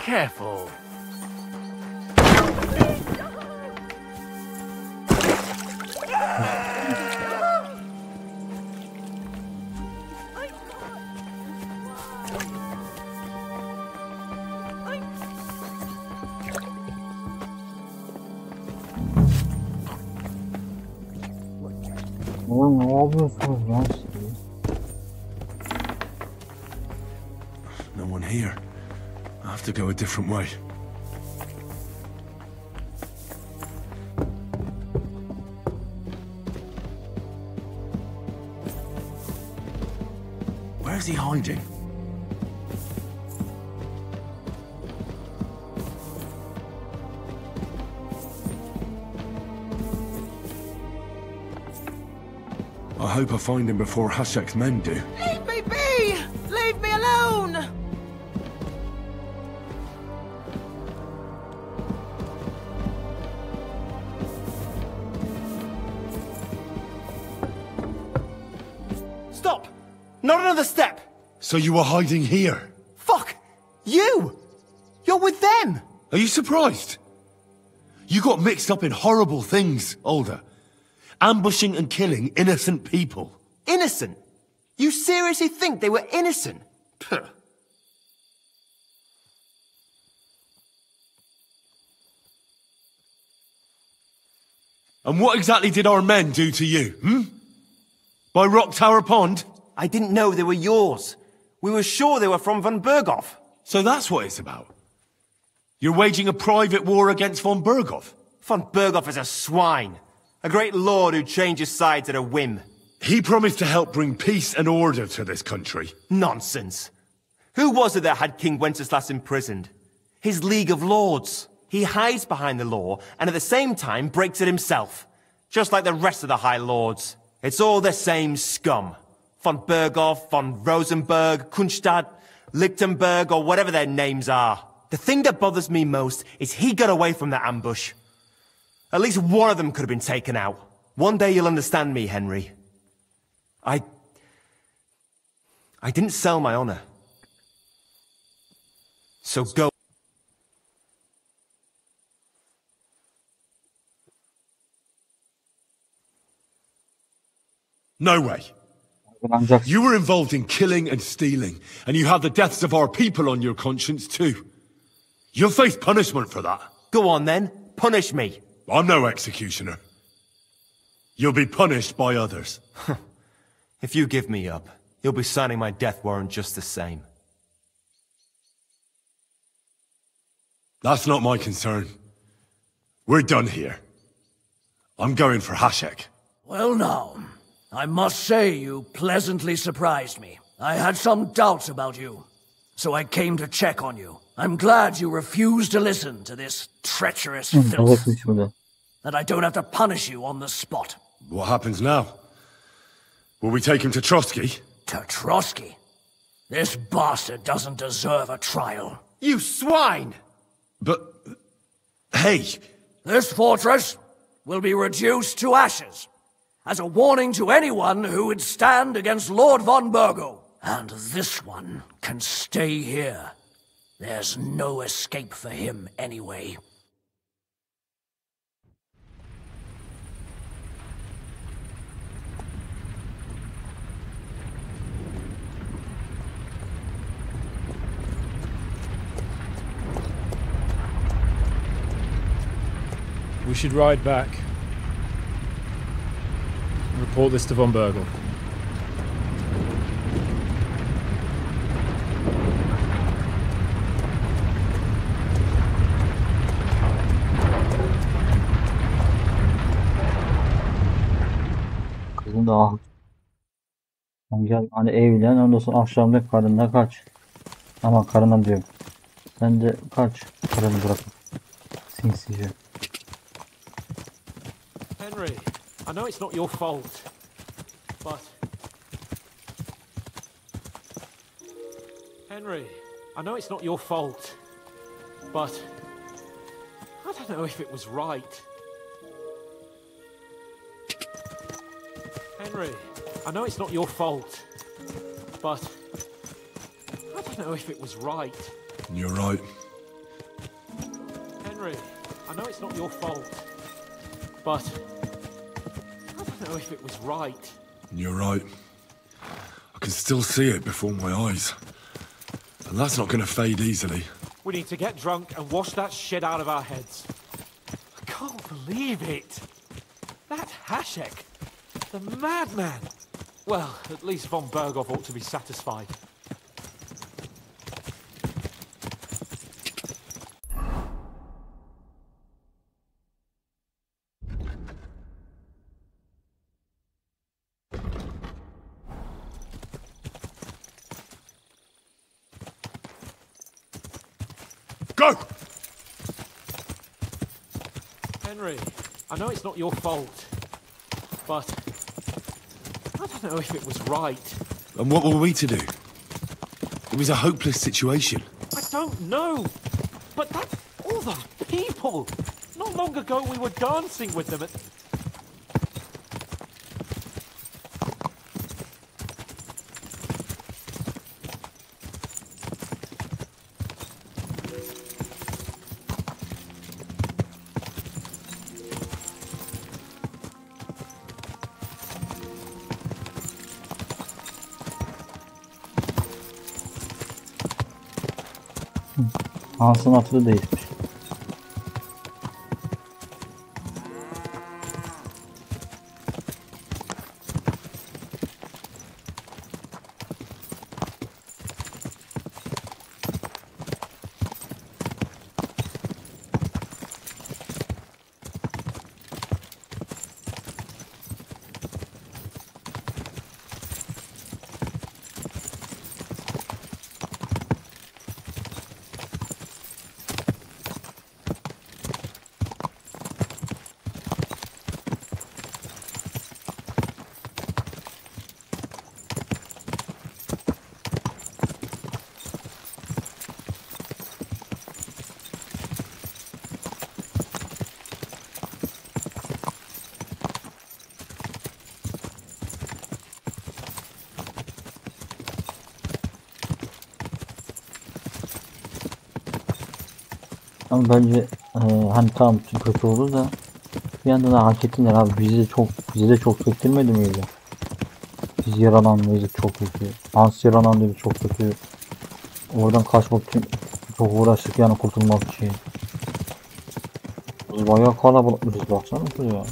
Careful. Oğlum ne yapıyorsunuz lan siz? No one here. I have to go a different way. Where is he hiding? I hope I find him before Hashek's men do. Leave me be! Leave me alone! Stop! Not another step! So you were hiding here? Fuck! You! You're with them! Are you surprised? You got mixed up in horrible things, Alder. Ambushing and killing innocent people. Innocent? You seriously think they were innocent? Puh. And what exactly did our men do to you, By Rock Tower Pond? I didn't know they were yours. We were sure they were from von Berghoff. So that's what it's about? You're waging a private war against von Berghoff? Von Berghoff is a swine. A great lord who changes sides at a whim. He promised to help bring peace and order to this country. Nonsense. Who was it that had King Wenceslas imprisoned? His League of Lords. He hides behind the law, and at the same time breaks it himself. Just like the rest of the High Lords. It's all the same scum. Von Berghoff, von Rosenberg, Kunstadt, Lichtenberg, or whatever their names are. The thing that bothers me most is he got away from that ambush. At least one of them could have been taken out. One day you'll understand me, Henry. I didn't sell my honor. So go. No way. You were involved in killing and stealing, and you have the deaths of our people on your conscience too. You'll face punishment for that. Go on then, punish me. I'm no executioner. You'll be punished by others. If you give me up, you'll be signing my death warrant just the same. That's not my concern. We're done here. I'm going for Hashek. Well now, I must say you pleasantly surprised me. I had some doubts about you, so I came to check on you. I'm glad you refused to listen to this treacherous filth, that I don't have to punish you on the spot. What happens now? Will we take him to Trotsky? To Trotsky? This bastard doesn't deserve a trial. You swine! But... hey! This fortress will be reduced to ashes, as a warning to anyone who would stand against Lord von Bergo. And this one can stay here. There's no escape for him anyway. We should ride back. Report this to von Bergel. Onu da al. Sen gel hani evlen ondan sonra akşamda karınla kaç. Ama karına diyorum. Sen de kaç karını bırakıp. Sinsice. Henry, I know it's not your fault, but... Henry, I know it's not your fault, but... I don't know if it was right. Henry, I know it's not your fault, but... I don't know if it was right. You're right. Henry, I know it's not your fault, but... I don't know if it was right. You're right. I can still see it before my eyes. And that's not gonna fade easily. We need to get drunk and wash that shit out of our heads. I can't believe it. That Hashek, the madman. Well, at least von Berghoff ought to be satisfied. Go! Henry, I know it's not your fault, but I don't know if it was right. And what were we to do? It was a hopeless situation. I don't know, but that... all those people! Not long ago we were dancing with them at... Hans'ın atı da değişmiş. Ama bence hani tamam kötü oldu da bir yandan da hak ettiler abi, bizi de çok çektirmedi miydi? Biz yaralandıydık çok kötü. Hans yaralandıydı çok kötü. Oradan kaçmak için çok uğraştık yani kurtulmak için. Biz bayağı kalabalıkmışız baksana ya.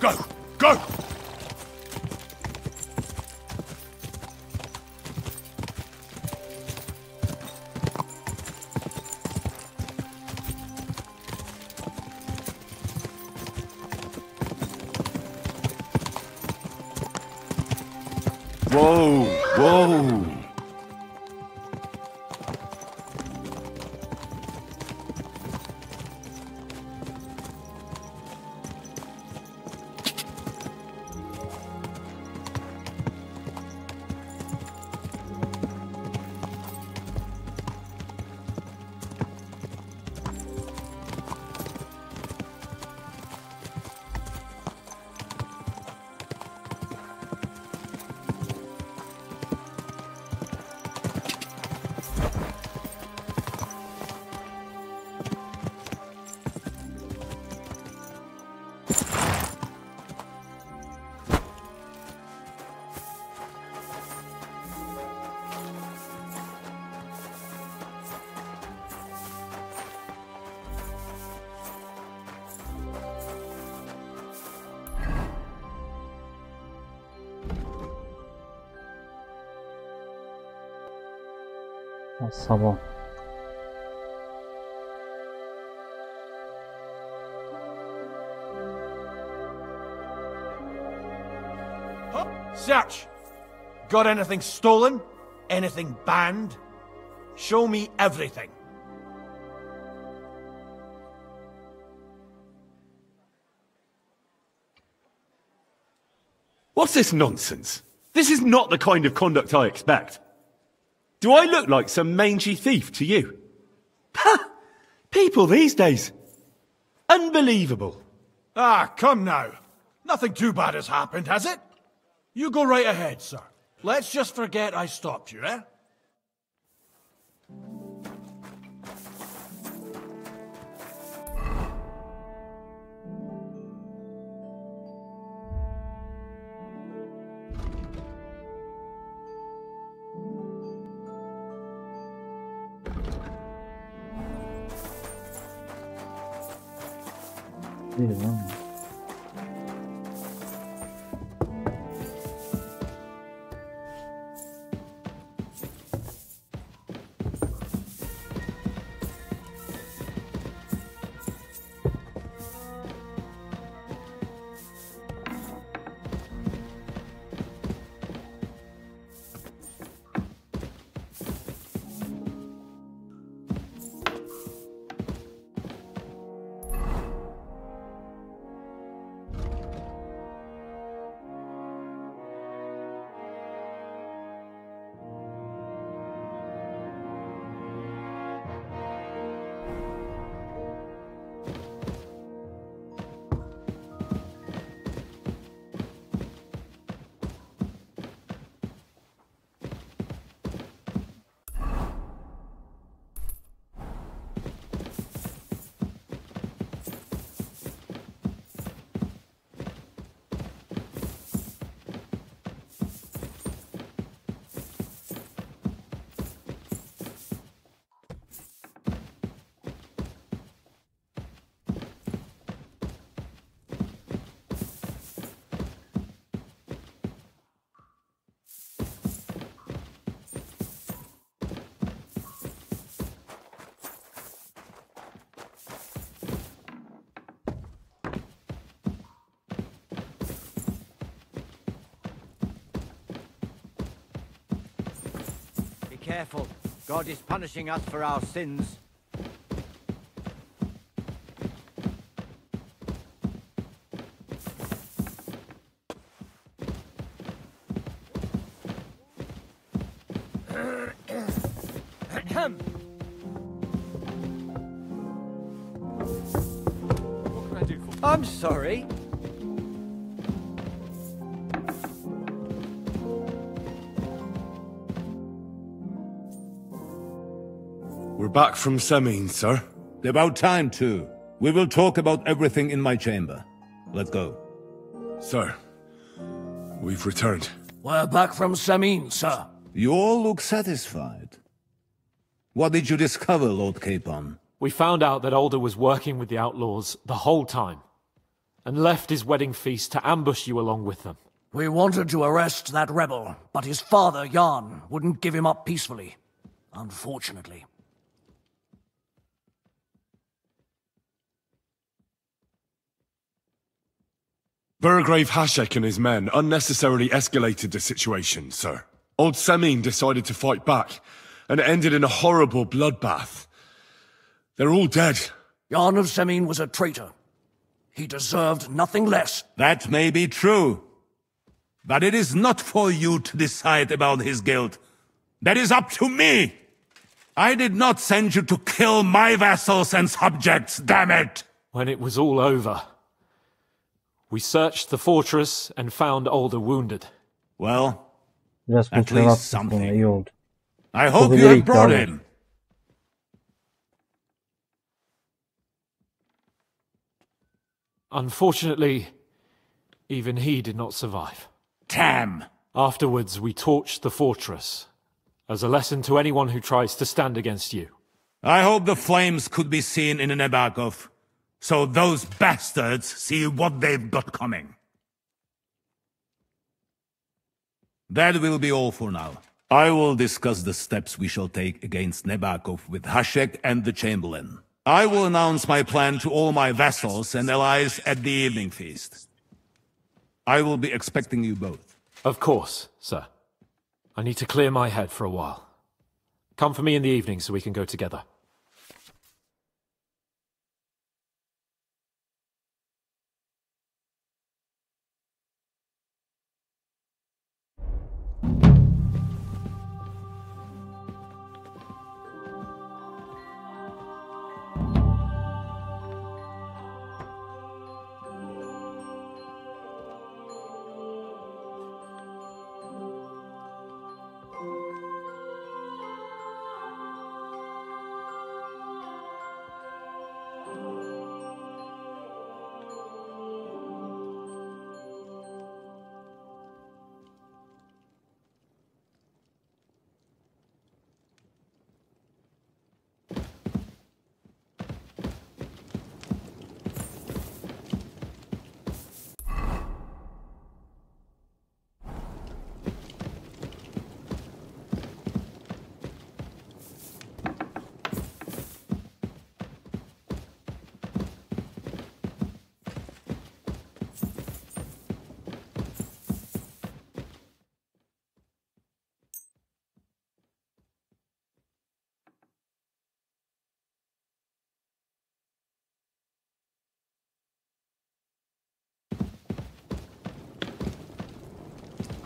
Go! Go! Whoa! Whoa! Sabah. Search! Got anything stolen? Anything banned? Show me everything. What's this nonsense? This is not the kind of conduct I expect. Do I look like some mangy thief to you? Ha! People these days. Unbelievable. Ah, come now. Nothing too bad has happened, has it? You go right ahead, sir. Let's just forget I stopped you, eh? Bildirim. Careful. God is punishing us for our sins. What can I do for you? I'm sorry. We're back from Semin, sir. About time, too. We will talk about everything in my chamber. Let's go. Sir, we've returned. We're back from Semin, sir. You all look satisfied. What did you discover, Lord Capon? We found out that Alder was working with the outlaws the whole time, and left his wedding feast to ambush you along with them. We wanted to arrest that rebel, but his father, Jan, wouldn't give him up peacefully. Unfortunately. Burgrave Hashek and his men unnecessarily escalated the situation, sir. Old Semin decided to fight back, and it ended in a horrible bloodbath. They're all dead. Jan of Semin was a traitor. He deserved nothing less. That may be true. But it is not for you to decide about his guilt. That is up to me! I did not send you to kill my vassals and subjects, damn it! When it was all over, we searched the fortress and found Alder wounded. Well, Biraz at kontrol least attım sonra, something. iyi oldu. I hope Çok you ileri have gitti brought abi. him. Unfortunately, even he did not survive. Damn! Afterwards, we torched the fortress, as a lesson to anyone who tries to stand against you. I hope the flames could be seen in Nebakov, so those bastards see what they've got coming. That will be all for now. I will discuss the steps we shall take against Nebakov with Hashek and the Chamberlain. I will announce my plan to all my vassals and allies at the evening feast. I will be expecting you both. Of course, sir. I need to clear my head for a while. Come for me in the evening so we can go together.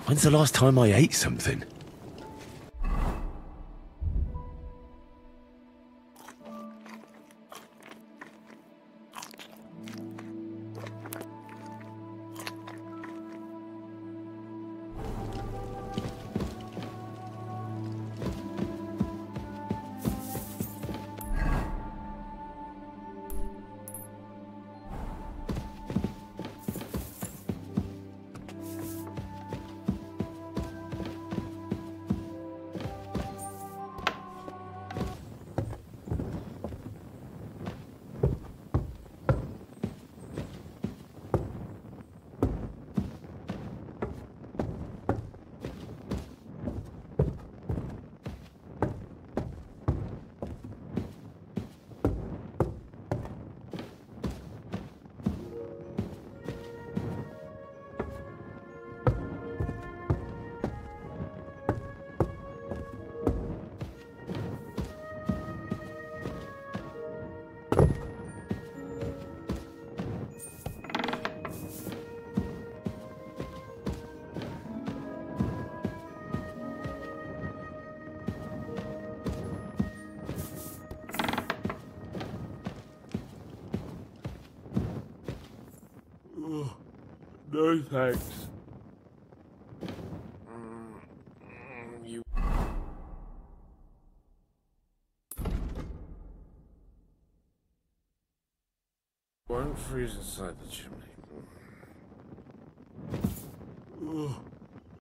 When's the last time I ate something? No thanks. You won't freeze inside the chimney.